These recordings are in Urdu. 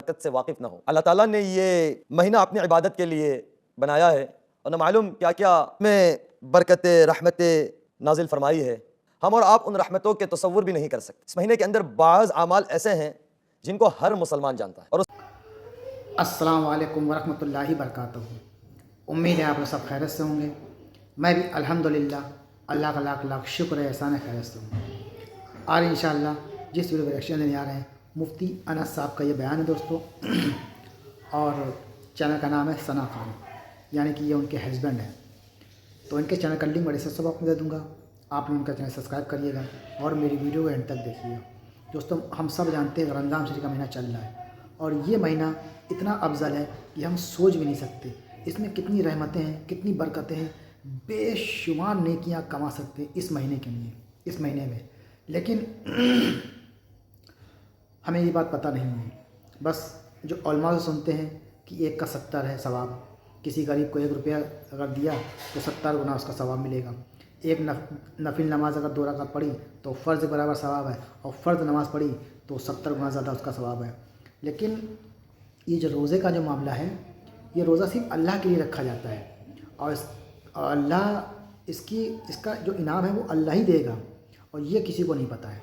برکت سے واقف نہ ہو۔ اللہ تعالیٰ نے یہ مہینہ اپنی عبادت کے لیے بنایا ہے اور نہ معلوم کیا کیا میں برکت رحمت نازل فرمائی ہے، ہم اور آپ ان رحمتوں کے تصور بھی نہیں کر سکتے۔ اس مہینے کے اندر بعض اعمال ایسے ہیں جن کو ہر مسلمان جانتا ہے اور السلام علیکم ورحمۃ اللہ وبرکاتہ۔ امید ہے آپ لوگ سب خیریت سے ہوں گے۔ میں بھی الحمدللہ اللہ کا لاکھ لاکھ شکر ہے، احسان ہے، خیریت سے ہوں۔ اور انشاءاللہ جس ویڈیو کا ریئیکشن دینے آ رہے ہیں مفتی انس صاحب کا یہ بیان ہے دوستو، اور چینل کا نام ہے ثنا خان، یعنی کہ یہ ان کے ہسبینڈ ہیں۔ تو ان کے چینل کا لنک بڑے سب آپ کو دے دوں گا، آپ ان کا چینل سبسکرائب کریے گا اور میری ویڈیو کو اینڈ تک دیکھیے گا۔ دوستو ہم سب جانتے ہیں رمضان شریف کا مہینہ چل رہا ہے اور یہ مہینہ اتنا افضل ہے کہ ہم سوچ بھی نہیں سکتے اس میں کتنی رحمتیں ہیں، کتنی برکتیں ہیں، بے شمار نیکیاں کما سکتے ہیں اس مہینے کے لیے، اس مہینے میں۔ لیکن ہمیں یہ بات پتہ نہیں ہے، بس جو علماء سے سنتے ہیں کہ 1 کا 70 ہے ثواب، کسی غریب کو 1 روپیہ اگر دیا تو 70 گنا اس کا ثواب ملے گا۔ ایک نفل نماز اگر 2 رکعت پڑھی تو فرض برابر ثواب ہے، اور فرض نماز پڑھی تو 70 گنا زیادہ اس کا ثواب ہے۔ لیکن یہ جو روزے کا جو معاملہ ہے، یہ روزہ صرف اللہ کے لیے رکھا جاتا ہے، اور اللہ اس کا جو انعام ہے وہ اللہ ہی دے گا، اور یہ کسی کو نہیں پتہ ہے۔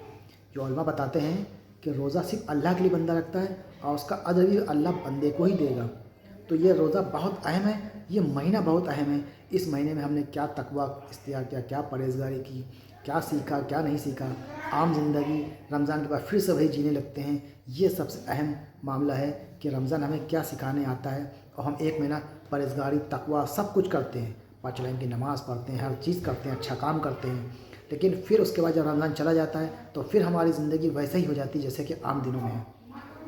جو علماء بتاتے ہیں کہ روزہ صرف اللہ کے لیے بندہ رکھتا ہے اور اس کا اجر بھی اللہ بندے کو ہی دے گا۔ تو یہ روزہ بہت اہم ہے، یہ مہینہ بہت اہم ہے۔ اس مہینے میں ہم نے کیا تقوی اختیار کیا، کیا پرہیزگاری کی، کیا سیکھا، کیا نہیں سیکھا، عام زندگی رمضان کے بعد پھر سے وہی جینے لگتے ہیں۔ یہ سب سے اہم معاملہ ہے کہ رمضان ہمیں کیا سکھانے آتا ہے، اور ہم 1 مہینہ پرہیزگاری، تقوی سب کچھ کرتے ہیں، 5 وقت کی نماز پڑھتے ہیں، ہر چیز کرتے ہیں، اچھا کام کرتے ہیں، لیکن پھر اس کے بعد جب رمضان چلا جاتا ہے تو پھر ہماری زندگی ویسے ہی ہو جاتی ہے جیسے کہ عام دنوں میں ہے۔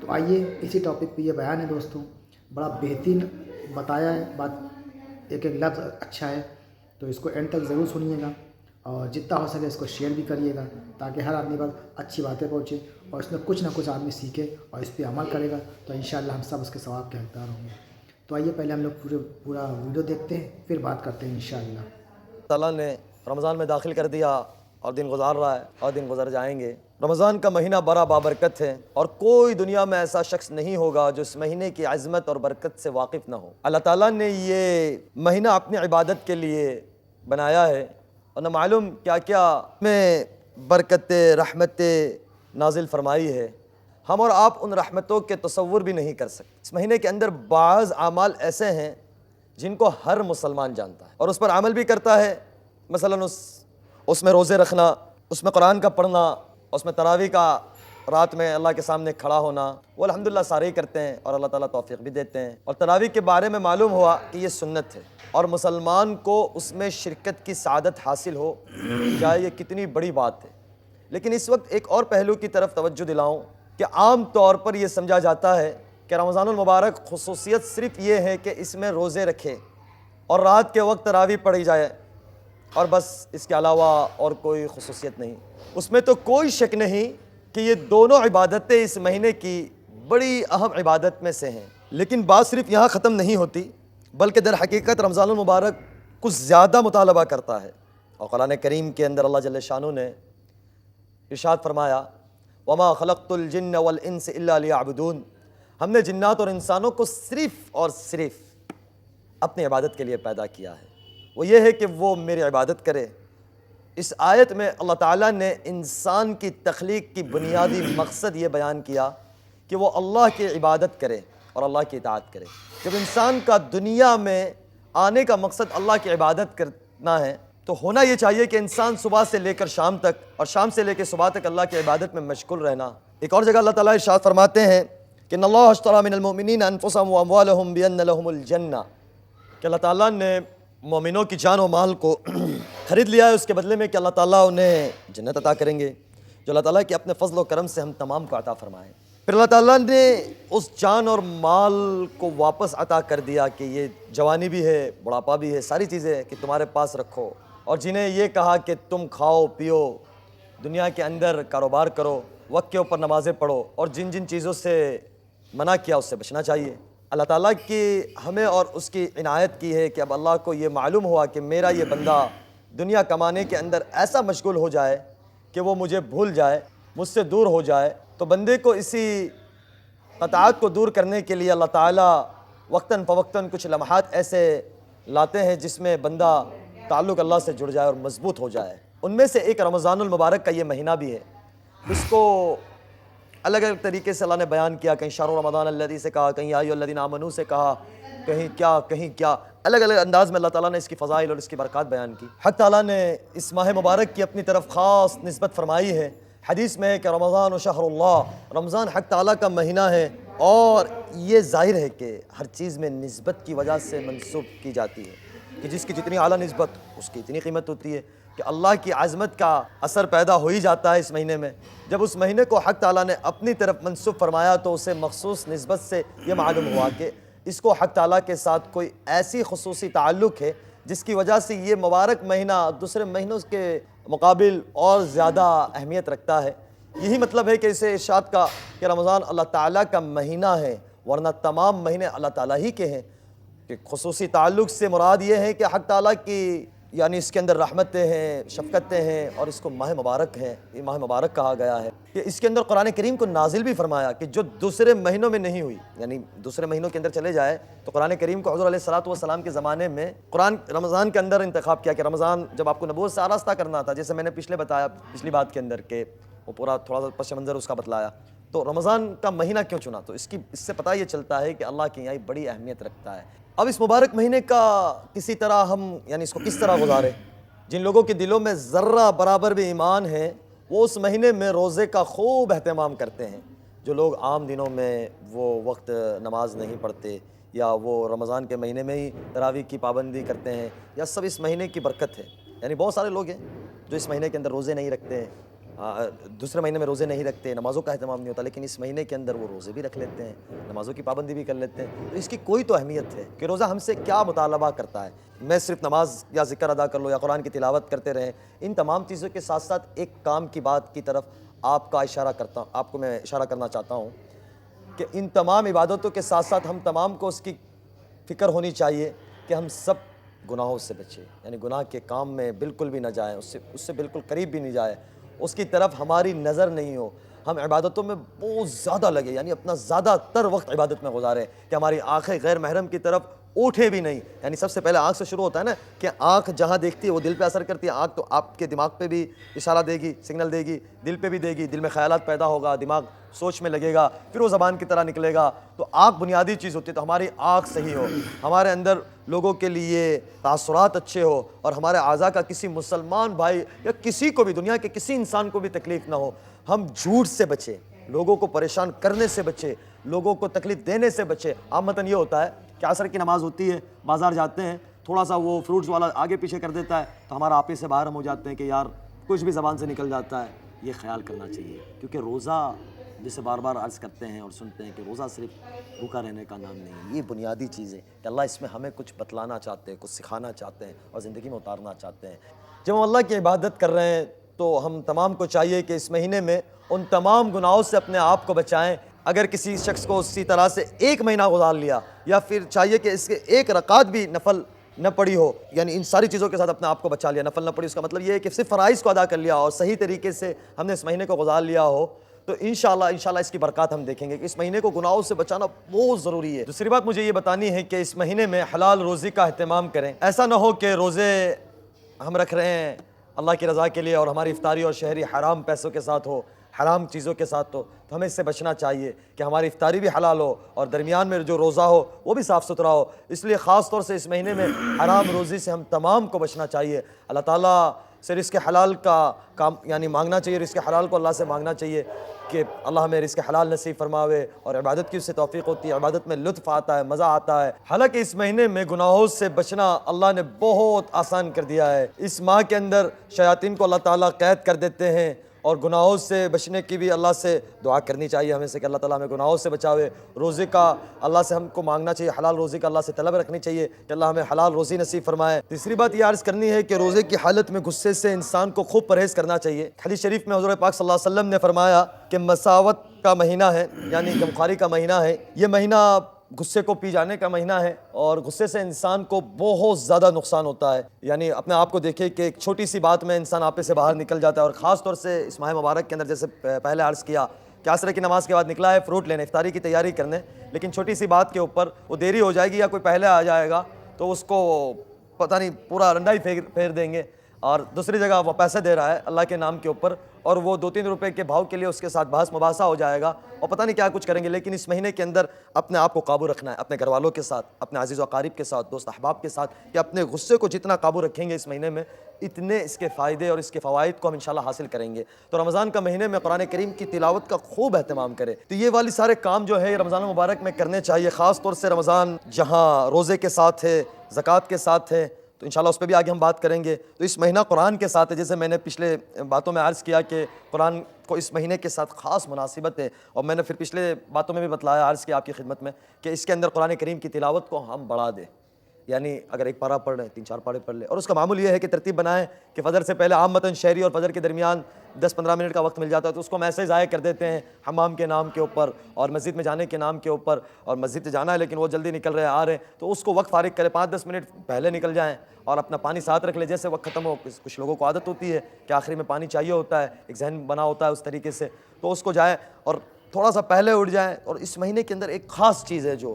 تو آئیے اسی ٹاپک پہ یہ بیان ہے دوستوں، بڑا بہترین بتایا ہے، بات ایک ایک لفظ اچھا ہے، تو اس کو اینڈ تک ضرور سنیے گا، اور جتنا ہو سکے اس کو شیئر بھی کریے گا تاکہ ہر آدمی پر اچھی باتیں پہنچے اور اس میں کچھ نہ کچھ آدمی سیکھے اور اس پہ عمل کرے گا، تو انشاءاللہ ہم سب اس کے ثواب کے حقدار ہوں گے۔ تو آئیے پہلے ہم لوگ پورا ویڈیو دیکھتے ہیں، پھر بات کرتے ہیں انشاءاللہ۔ تعالیٰ نے رمضان میں داخل کر دیا اور دن گزار رہا ہے اور دن گزر جائیں گے۔ رمضان کا مہینہ بڑا بابرکت ہے اور کوئی دنیا میں ایسا شخص نہیں ہوگا جو اس مہینے کی عظمت اور برکت سے واقف نہ ہو۔ اللہ تعالیٰ نے یہ مہینہ اپنی عبادت کے لیے بنایا ہے اور نہ معلوم کیا کیا میں برکت رحمت نازل فرمائی ہے، ہم اور آپ ان رحمتوں کے تصور بھی نہیں کر سکتے۔ اس مہینے کے اندر بعض اعمال ایسے ہیں جن کو ہر مسلمان جانتا ہے اور اس پر عمل بھی کرتا ہے، مثلاً اس میں روزے رکھنا، اس میں قرآن کا پڑھنا، اس میں تراویح کا رات میں اللہ کے سامنے کھڑا ہونا، وہ الحمدللہ سارے ہی کرتے ہیں اور اللہ تعالیٰ توفیق بھی دیتے ہیں۔ اور تراویح کے بارے میں معلوم ہوا کہ یہ سنت ہے اور مسلمان کو اس میں شرکت کی سعادت حاصل ہو جائے، یہ کتنی بڑی بات ہے۔ لیکن اس وقت ایک اور پہلو کی طرف توجہ دلاؤں کہ عام طور پر یہ سمجھا جاتا ہے کہ رمضان المبارک خصوصیت صرف یہ ہے کہ اس میں روزے رکھے اور رات کے وقت تراویح پڑھی جائے اور بس، اس کے علاوہ اور کوئی خصوصیت نہیں۔ اس میں تو کوئی شک نہیں کہ یہ دونوں عبادتیں اس مہینے کی بڑی اہم عبادت میں سے ہیں، لیکن بات صرف یہاں ختم نہیں ہوتی، بلکہ در حقیقت رمضان المبارک کچھ زیادہ مطالبہ کرتا ہے۔ اور قرآن کریم کے اندر اللہ جل شانہ نے ارشاد فرمایا، وَمَا خَلَقْتُ الْجِنَّ وَالْإِنسَ إِلَّا لِيَعْبُدُونَ، ہم نے جنات اور انسانوں کو صرف اور صرف اپنی عبادت کے لیے پیدا کیا ہے، وہ یہ ہے کہ وہ میری عبادت کرے۔ اس آیت میں اللہ تعالیٰ نے انسان کی تخلیق کی بنیادی مقصد یہ بیان کیا کہ وہ اللہ کی عبادت کرے اور اللہ کی اطاعت کرے۔ جب انسان کا دنیا میں آنے کا مقصد اللہ کی عبادت کرنا ہے تو ہونا یہ چاہیے کہ انسان صبح سے لے کر شام تک اور شام سے لے کے صبح تک اللہ کی عبادت میں مشغول رہنا۔ ایک اور جگہ اللہ تعالیٰ ارشاد فرماتے ہیں کہ ان اللہ اشتری من المؤمنین انفسهم واموالهم بان لهم الجنہ، کہ اللہ تعالیٰ نے مومنوں کی جان و مال کو خرید لیا ہے اس کے بدلے میں کہ اللہ تعالیٰ انہیں جنت عطا کریں گے، جو اللہ تعالیٰ کے اپنے فضل و کرم سے ہم تمام کو عطا فرمائیں۔ پھر اللہ تعالیٰ نے اس جان اور مال کو واپس عطا کر دیا کہ یہ جوانی بھی ہے، بڑھاپا بھی ہے، ساری چیزیں کہ تمہارے پاس رکھو، اور جنہیں یہ کہا کہ تم کھاؤ پیو، دنیا کے اندر کاروبار کرو، وقت کے اوپر نمازیں پڑھو، اور جن جن چیزوں سے منع کیا اس سے بچنا چاہیے۔ اللہ تعالیٰ کی ہمیں اور اس کی عنایت کی ہے کہ اب اللہ کو یہ معلوم ہوا کہ میرا یہ بندہ دنیا کمانے کے اندر ایسا مشغول ہو جائے کہ وہ مجھے بھول جائے، مجھ سے دور ہو جائے، تو بندے کو اسی قطعات کو دور کرنے کے لیے اللہ تعالیٰ وقتاً فوقتاً کچھ لمحات ایسے لاتے ہیں جس میں بندہ تعلق اللہ سے جڑ جائے اور مضبوط ہو جائے۔ ان میں سے ایک رمضان المبارک کا یہ مہینہ بھی ہے۔ اس کو الگ الگ طریقے سے اللہ نے بیان کیا، کہیں شہر رمضان الذی سے کہا، کہیں یا ایھا الذین آمنوا سے کہا، کہیں کیا الگ الگ انداز میں اللہ تعالیٰ نے اس کی فضائل اور اس کی برکات بیان کی۔ حق تعالیٰ نے اس ماہ مبارک کی اپنی طرف خاص نسبت فرمائی ہے۔ حدیث میں ہے کہ رمضان و شہر اللہ، رمضان حق تعالیٰ کا مہینہ ہے، اور یہ ظاہر ہے کہ ہر چیز میں نسبت کی وجہ سے منسوب کی جاتی ہے کہ جس کی جتنی اعلیٰ نسبت اس کی اتنی قیمت ہوتی ہے، کہ اللہ کی عظمت کا اثر پیدا ہو ہی جاتا ہے اس مہینے میں۔ جب اس مہینے کو حق تعالیٰ نے اپنی طرف منسوب فرمایا تو اسے مخصوص نسبت سے یہ معلوم ہوا کہ اس کو حق تعالیٰ کے ساتھ کوئی ایسی خصوصی تعلق ہے جس کی وجہ سے یہ مبارک مہینہ دوسرے مہینوں کے مقابل اور زیادہ اہمیت رکھتا ہے۔ یہی مطلب ہے کہ اسے ارشاد کا کہ رمضان اللہ تعالیٰ کا مہینہ ہے، ورنہ تمام مہینے اللہ تعالیٰ ہی کے ہیں۔ کہ خصوصی تعلق سے مراد یہ ہے کہ حق تعالیٰ کی یعنی اس کے اندر رحمتیں ہیں، شفقتیں ہیں، اور اس کو ماہ مبارک ہے، یہ ماہ مبارک کہا گیا ہے کہ اس کے اندر قرآن کریم کو نازل بھی فرمایا کہ جو دوسرے مہینوں میں نہیں ہوئی، یعنی دوسرے مہینوں کے اندر چلے جائے تو قرآن کریم کو حضور علیہ الصلوۃ والسلام کے زمانے میں قرآن رمضان کے اندر انتخاب کیا کہ رمضان جب آپ کو نبوت سے آراستہ کرنا تھا، جیسے میں نے پچھلی بات کے اندر کہ وہ پورا تھوڑا سا پس منظر اس کا بتلایا، تو رمضان کا مہینہ کیوں چنا، تو اس سے پتہ یہ چلتا ہے کہ اللہ کی یہاں بڑی اہمیت رکھتا ہے۔ اب اس مبارک مہینے کا کسی طرح ہم یعنی اس کو کس طرح گزاریں، جن لوگوں کے دلوں میں ذرہ برابر بھی ایمان ہے وہ اس مہینے میں روزے کا خوب اہتمام کرتے ہیں۔ جو لوگ عام دنوں میں وہ وقت نماز نہیں پڑھتے یا وہ رمضان کے مہینے میں ہی تراویح کی پابندی کرتے ہیں، یا سب اس مہینے کی برکت ہے، یعنی بہت سارے لوگ ہیں جو اس مہینے کے اندر روزے نہیں رکھتے ہیں، دوسرے مہینے میں روزے نہیں رکھتے، نمازوں کا اہتمام نہیں ہوتا، لیکن اس مہینے کے اندر وہ روزے بھی رکھ لیتے ہیں، نمازوں کی پابندی بھی کر لیتے ہیں۔ تو اس کی کوئی تو اہمیت ہے کہ روزہ ہم سے کیا مطالبہ کرتا ہے۔ میں صرف نماز یا ذکر ادا کر لو یا قرآن کی تلاوت کرتے رہیں، ان تمام چیزوں کے ساتھ ساتھ ایک کام کی بات کی طرف آپ کو میں اشارہ کرنا چاہتا ہوں کہ ان تمام عبادتوں کے ساتھ ساتھ ہم تمام کو اس کی فکر ہونی چاہیے کہ ہم سب گناہوں سے بچیں، یعنی گناہ کے کام میں بالکل بھی نہ جائیں، اس سے بالکل قریب بھی نہیں جائیں، اس کی طرف ہماری نظر نہیں ہو، ہم عبادتوں میں بہت زیادہ لگے، یعنی اپنا زیادہ تر وقت عبادت میں گزاریں کہ ہماری آنکھیں غیر محرم کی طرف اٹھے بھی نہیں۔ یعنی سب سے پہلے آنکھ سے شروع ہوتا ہے نا کہ آنکھ جہاں دیکھتی ہے وہ دل پہ اثر کرتی ہے، آنکھ تو آپ کے دماغ پہ بھی اشارہ دے گی، سگنل دے گی، دل پہ بھی دے گی، دل میں خیالات پیدا ہوگا، دماغ سوچ میں لگے گا، پھر وہ زبان کی طرح نکلے گا۔ تو آنکھ بنیادی چیز ہوتی ہے، تو ہماری آنکھ صحیح ہو، ہمارے اندر لوگوں کے لیے تاثرات اچھے ہو، اور ہمارے اعضاء کا کسی مسلمان بھائی یا کسی کو بھی، دنیا کے کسی انسان کو بھی تکلیف نہ ہو۔ ہم جھوٹ سے بچیں، لوگوں کو پریشان کرنے سے بچیں، لوگوں کو تکلیف دینے سے بچیں۔ عامتاً یہ ہوتا ہے کہ عصر کی نماز ہوتی ہے، بازار جاتے ہیں، تھوڑا سا وہ فروٹس والا آگے پیچھے کر دیتا ہے تو ہمارا آپے سے باہر ہم ہو جاتے ہیں کہ یار کچھ بھی زبان سے نکل جاتا ہے۔ یہ خیال کرنا چاہیے، کیونکہ روزہ جسے بار بار عرض کرتے ہیں اور سنتے ہیں کہ روزہ صرف بھوکا رہنے کا نام نہیں، یہ بنیادی چیز ہے کہ اللہ اس میں ہمیں کچھ بتلانا چاہتے ہیں، کچھ سکھانا چاہتے ہیں اور زندگی میں اتارنا چاہتے ہیں۔ جب ہم اللہ کی عبادت کر رہے ہیں تو ہم تمام کو چاہیے کہ اس مہینے میں ان تمام گناہوں سے اپنے آپ کو بچائیں۔ اگر کسی شخص کو اسی طرح سے ایک مہینہ گزار لیا، یا پھر چاہیے کہ اس کے ایک رکعت بھی نفل نہ پڑی ہو، یعنی ان ساری چیزوں کے ساتھ اپنے آپ کو بچا لیا، نفل نہ پڑی، اس کا مطلب یہ ہے کہ صرف فرائض کو ادا کر لیا اور صحیح طریقے سے ہم نے اس مہینے کو گزار لیا ہو، تو انشاءاللہ اس کی برکات ہم دیکھیں گے کہ اس مہینے کو گناہوں سے بچانا بہت ضروری ہے۔ دوسری بات مجھے یہ بتانی ہے کہ اس مہینے میں حلال روزی کا اہتمام کریں۔ ایسا نہ ہو کہ روزے ہم رکھ رہے ہیں اللہ کی رضا کے لیے اور ہماری افطاری اور شہری حرام پیسوں کے ساتھ ہو، حرام چیزوں کے ساتھ ہو، تو ہمیں اس سے بچنا چاہیے کہ ہماری افطاری بھی حلال ہو اور درمیان میں جو روزہ ہو وہ بھی صاف ستھرا ہو۔ اس لیے خاص طور سے اس مہینے میں حرام روزی سے ہم تمام کو بچنا چاہیے۔ اللہ تعالیٰ سے رزق حلال کا کام یعنی مانگنا چاہیے، رزق حلال کو اللہ سے مانگنا چاہیے کہ اللہ ہمیں رزق حلال نصیب فرماوے، اور عبادت کی اس سے توفیق ہوتی ہے، عبادت میں لطف آتا ہے، مزہ آتا ہے۔ حالانکہ اس مہینے میں گناہوں سے بچنا اللہ نے بہت آسان کر دیا ہے۔ اس ماہ کے اندر شیاطین کو اللہ تعالیٰ قید کر دیتے ہیں، اور گناہوں سے بچنے کی بھی اللہ سے دعا کرنی چاہیے ہمیں سے کہ اللہ تعالیٰ ہمیں گناہوں سے بچاوے۔ روزے کا اللہ سے ہم کو مانگنا چاہیے، حلال روزی کا اللہ سے طلب رکھنی چاہیے کہ اللہ ہمیں حلال روزی نصیب فرمائے۔ تیسری بات یہ عرض کرنی ہے کہ روزے کی حالت میں غصے سے انسان کو خوب پرہیز کرنا چاہیے۔ حدیث شریف میں حضور پاک صلی اللہ علیہ وسلم نے فرمایا کہ مساوت کا مہینہ ہے، یعنی غمخواری کا مہینہ ہے، یہ مہینہ غصے کو پی جانے کا مہینہ ہے، اور غصے سے انسان کو بہت زیادہ نقصان ہوتا ہے۔ یعنی اپنے آپ کو دیکھیں کہ ایک چھوٹی سی بات میں انسان آپے سے باہر نکل جاتا ہے، اور خاص طور سے اس ماہ مبارک کے اندر جیسے پہلے عرض کیا کہ عصر کی نماز کے بعد نکلا ہے فروٹ لینے، افطاری کی تیاری کرنے، لیکن چھوٹی سی بات کے اوپر وہ دیری ہو جائے گی یا کوئی پہلے آ جائے گا تو اس کو پتہ نہیں پورا رنڈا ہی پھیر دیں گے، اور دوسری جگہ وہ پیسے دے رہا ہے اللہ کے نام کے اوپر اور وہ 2-3 روپے کے بھاؤ کے لیے اس کے ساتھ بحث مباحثہ ہو جائے گا اور پتہ نہیں کیا کچھ کریں گے۔ لیکن اس مہینے کے اندر اپنے آپ کو قابو رکھنا ہے، اپنے گھر والوں کے ساتھ، اپنے عزیز و اقارب کے ساتھ، دوست احباب کے ساتھ، کہ اپنے غصے کو جتنا قابو رکھیں گے اس مہینے میں اتنے اس کے فائدے اور اس کے فوائد کو ہم انشاءاللہ حاصل کریں گے۔ تو رمضان کا مہینے میں قرآن کریم کی تلاوت کا خوب اہتمام کرے۔ تو یہ والی سارے کام جو ہے رمضان المبارک میں کرنے چاہیے، خاص طور سے رمضان جہاں روزے کے ساتھ ہے، زکوٰۃ کے ساتھ ہے، تو انشاءاللہ اس پہ بھی آگے ہم بات کریں گے۔ تو اس مہینہ قرآن کے ساتھ ہے، جیسے میں نے پچھلے باتوں میں عرض کیا کہ قرآن کو اس مہینے کے ساتھ خاص مناسبت ہے، اور میں نے پھر پچھلے باتوں میں بھی بتلایا، عرض کیا آپ کی خدمت میں کہ اس کے اندر قرآن کریم کی تلاوت کو ہم بڑھا دیں، یعنی اگر ایک پارہ پڑھ رہے ہیں 3-4 پارے پڑھ لیں، اور اس کا معمول یہ ہے کہ ترتیب بنائیں کہ فجر سے پہلے عامتاً شہری اور فجر کے درمیان 10-15 منٹ کا وقت مل جاتا ہے تو اس کو ہم ایسے ضائع کر دیتے ہیں حمام کے نام کے اوپر اور مسجد میں جانے کے نام کے اوپر، اور مسجد سے جانا ہے لیکن وہ جلدی نکل رہے ہیں آ رہے ہیں تو اس کو وقت فارغ کرے، 5-10 منٹ پہلے نکل جائیں اور اپنا پانی ساتھ رکھ لیں، جیسے وقت ختم ہو۔ کچھ لوگوں کو عادت ہوتی ہے کہ آخری میں پانی چاہیے ہوتا ہے، ایک ذہن بنا ہوتا ہے اس طریقے سے، تو اس کو جائیں اور تھوڑا سا پہلے اٹھ جائیں۔ اور اس مہینے کے اندر ایک خاص چیز ہے، جو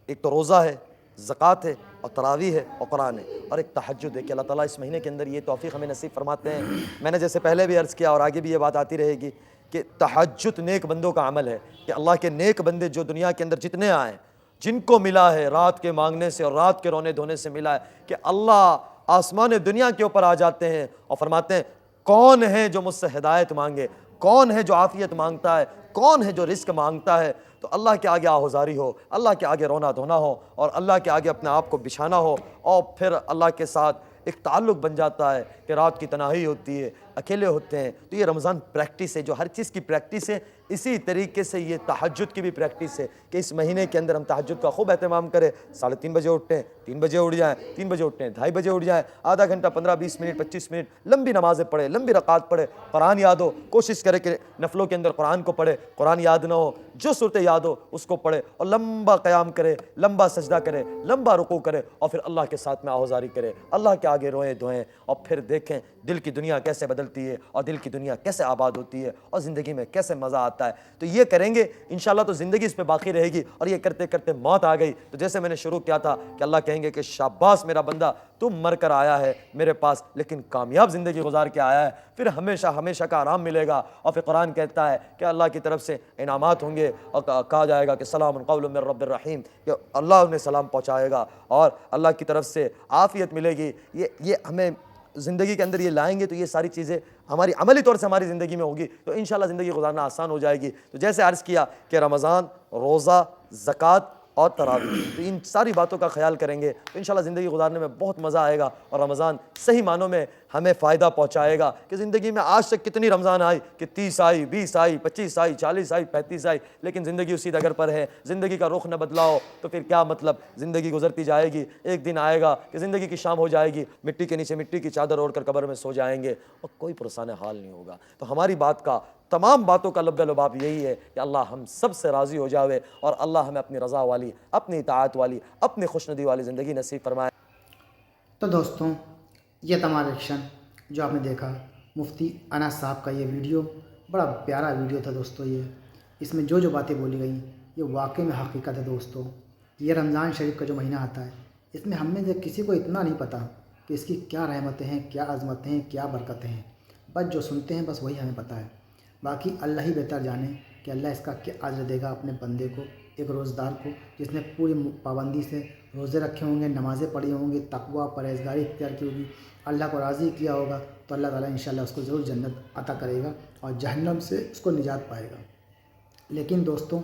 ایک تو روزہ ہے، زکوٰۃ ہے اور تراویح ہے اور قرآن ہے، اور ایک تہجد ہے کہ اللہ تعالیٰ اس مہینے کے اندر یہ توفیق ہمیں نصیب فرماتے ہیں۔ میں نے جیسے پہلے بھی عرض کیا اور آگے بھی یہ بات آتی رہے گی کہ تہجد نیک بندوں کا عمل ہے، کہ اللہ کے نیک بندے جو دنیا کے اندر جتنے آئے، جن کو ملا ہے رات کے مانگنے سے اور رات کے رونے دھونے سے ملا ہے، کہ اللہ آسمان دنیا کے اوپر آ جاتے ہیں اور فرماتے ہیں کون ہے جو مجھ سے ہدایت مانگے، کون ہے جو عافیت مانگتا ہے، کون ہے جو رزق مانگتا ہے۔ تو اللہ کے آگے آہوزاری ہو، اللہ کے آگے رونا دھونا ہو اور اللہ کے آگے اپنے آپ کو بچھانا ہو، اور پھر اللہ کے ساتھ ایک تعلق بن جاتا ہے کہ رات کی تنہائی ہوتی ہے، اکیلے ہوتے ہیں۔ تو یہ رمضان پریکٹس ہے، جو ہر چیز کی پریکٹس ہے، اسی طریقے سے یہ تہجد کی بھی پریکٹس ہے کہ اس مہینے کے اندر ہم تہجد کا خوب اہتمام کریں۔ 3:30 بجے اٹھیں، 3 بجے اٹھ جائیں، 3 بجے اٹھیں، 2:30 بجے اٹھ جائیں، آدھا گھنٹہ 15-20 منٹ 25 منٹ لمبی نمازیں پڑھیں، لمبی رکعات پڑھیں، قرآن یاد ہو کوشش کرے کہ نفلوں کے اندر قرآن کو پڑھے، قرآن یاد نہ ہو جو صورتیں یاد ہو اس کو پڑھے، اور لمبا قیام کرے، لمبا سجدہ کرے، لمبا رکوع کرے، اور پھر اللہ کے ساتھ میں آہوزاری کرے، اللہ کے آگے روئیں دھوئیں، اور پھر دیکھیں دل کی دنیا کیسے بدلتی ہے اور دل کی دنیا کیسے آباد ہوتی ہے اور زندگی میں کیسے مزہ آتا ہے۔ تو یہ کریں گے انشاءاللہ تو زندگی اس پہ باقی رہے گی، اور یہ کرتے کرتے موت آ گئی تو جیسے میں نے شروع کیا تھا کہ اللہ کہیں گے کہ شاباش میرا بندہ، تم مر کر آیا ہے میرے پاس لیکن کامیاب زندگی گزار کے آیا ہے، پھر ہمیشہ ہمیشہ کا آرام ملے گا۔ اور پھر قرآن کہتا ہے کہ اللہ کی طرف سے انعامات ہوں گے اور کہا جائے گا کہ سلام قول من رب الرحیم، کہ اللہ انہیں سلام پہنچائے گا اور اللہ کی طرف سے عافیت ملے گی۔ یہ ہمیں زندگی کے اندر یہ لائیں گے تو یہ ساری چیزیں ہماری عملی طور سے ہماری زندگی میں ہوگی تو انشاءاللہ زندگی گزارنا آسان ہو جائے گی۔ تو جیسے عرض کیا کہ رمضان، روزہ، زکوٰۃ اور تراویح، تو ان ساری باتوں کا خیال کریں گے تو انشاءاللہ زندگی گزارنے میں بہت مزہ آئے گا، اور رمضان صحیح معنوں میں ہمیں فائدہ پہنچائے گا۔ کہ زندگی میں آج تک کتنی رمضان آئی کہ 30 آئی، 20 آئی، 25 آئی، 40 آئی، 35 آئی، لیکن زندگی اسی ڈگر پر ہے۔ زندگی کا رخ نہ بدلاؤ تو پھر کیا مطلب، زندگی گزرتی جائے گی، ایک دن آئے گا کہ زندگی کی شام ہو جائے گی، مٹی کے نیچے مٹی کی چادر اوڑھ کر قبر میں سو جائیں گے اور کوئی پرسان حال نہیں ہوگا۔ تو ہماری بات کا، تمام باتوں کا لب لباب یہی ہے کہ اللہ ہم سب سے راضی ہو جاوے اور اللہ ہمیں اپنی رضا والی، اپنی اطاعت والی، اپنی خوشنودی والی زندگی نصیب فرمائے۔ تو دوستوں، یہ تمام ریئیکشن جو آپ نے دیکھا مفتی انس صاحب کا، یہ ویڈیو بڑا پیارا ویڈیو تھا دوستوں۔ یہ اس میں جو باتیں بولی گئیں یہ واقعی میں حقیقت ہے دوستوں۔ یہ رمضان شریف کا جو مہینہ آتا ہے اس میں ہم میں سے کسی کو اتنا نہیں پتہ کہ اس کی کیا رحمتیں ہیں، کیا عظمتیں ہیں، کیا برکتیں ہیں، بس جو سنتے ہیں بس وہی ہمیں پتہ ہے۔ باقی اللہ ہی بہتر جانے کہ اللہ اس کا کیا اجر دے گا اپنے بندے کو، ایک روزدار کو جس نے پوری پابندی سے روزے رکھے ہوں گے، نمازیں پڑھی ہوں گی، تقویٰ پرہیزگاری اختیار کی ہوگی، اللہ کو راضی کیا ہوگا، تو اللہ تعالیٰ انشاءاللہ اس کو ضرور جنت عطا کرے گا اور جہنم سے اس کو نجات پائے گا۔ لیکن دوستوں،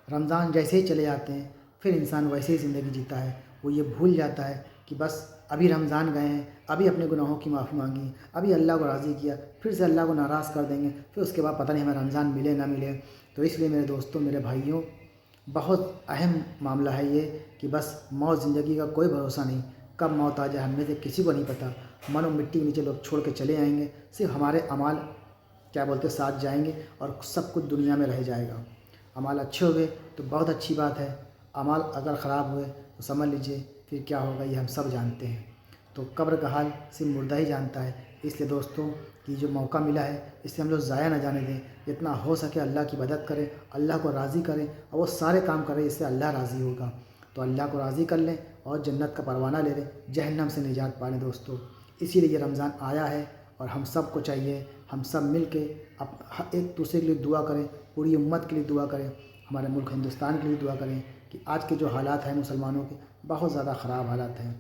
رمضان جیسے ہی چلے جاتے ہیں پھر انسان ویسے ہی زندگی جیتا ہے، وہ یہ بھول جاتا ہے کہ بس ابھی رمضان گئے ہیں، ابھی اپنے گناہوں کی معافی مانگی، ابھی اللہ کو راضی کیا، پھر سے اللہ کو ناراض کر دیں گے، پھر اس کے بعد پتہ نہیں ہمیں رمضان ملے نہ ملے۔ تو اس لیے میرے دوستوں، میرے بھائیوں، بہت اہم معاملہ ہے یہ کہ بس موت زندگی کا کوئی بھروسہ نہیں، کب موت آ جائے ہم میں سے کسی کو نہیں پتہ۔ من و مٹی کے نیچے لوگ چھوڑ کے چلے آئیں گے، صرف ہمارے اعمال کیا بولتے ساتھ جائیں گے اور سب کچھ دنیا میں رہ جائے گا۔ اعمال اچھے ہوئے تو بہت اچھی بات ہے، اعمال اگر خراب ہوئے تو سمجھ لیجئے پھر کیا ہوگا، یہ ہم سب جانتے ہیں۔ تو قبر کا حال صرف مردہ ہی جانتا ہے اس لیے دوستوں کہ جو موقع ملا ہے اسے ہم لوگ ضائع نہ جانے دیں، جتنا ہو سکے اللہ کی مدد کریں، اللہ کو راضی کریں اور وہ سارے کام کریں جس سے اللہ راضی ہوگا۔ تو اللہ کو راضی کر لیں اور جنت کا پروانہ لے لیں، جہنم سے نجات پا لیں دوستوں۔ اسی لیے یہ رمضان آیا ہے اور ہم سب کو چاہیے ہم سب مل کے ایک دوسرے کے لیے دعا کریں، پوری امت کے لیے دعا کریں، ہمارے ملک ہندوستان کے لیے دعا کریں کہ آج کے جو حالات ہیں مسلمانوں کے بہت زیادہ خراب حالات ہیں۔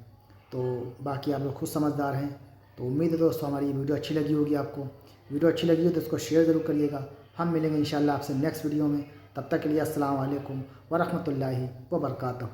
تو باقی آپ لوگ خود سمجھدار ہیں۔ تو امید ہے دوستوں ہماری یہ ویڈیو اچھی لگی ہوگی آپ کو۔ ویڈیو اچھی لگی ہو تو اس کو شیئر ضرور کریے گا۔ ہم ملیں گے انشاءاللہ آپ سے نیکسٹ ویڈیو میں، تب تک کے لیے السلام علیکم ورحمۃ اللہ وبرکاتہ۔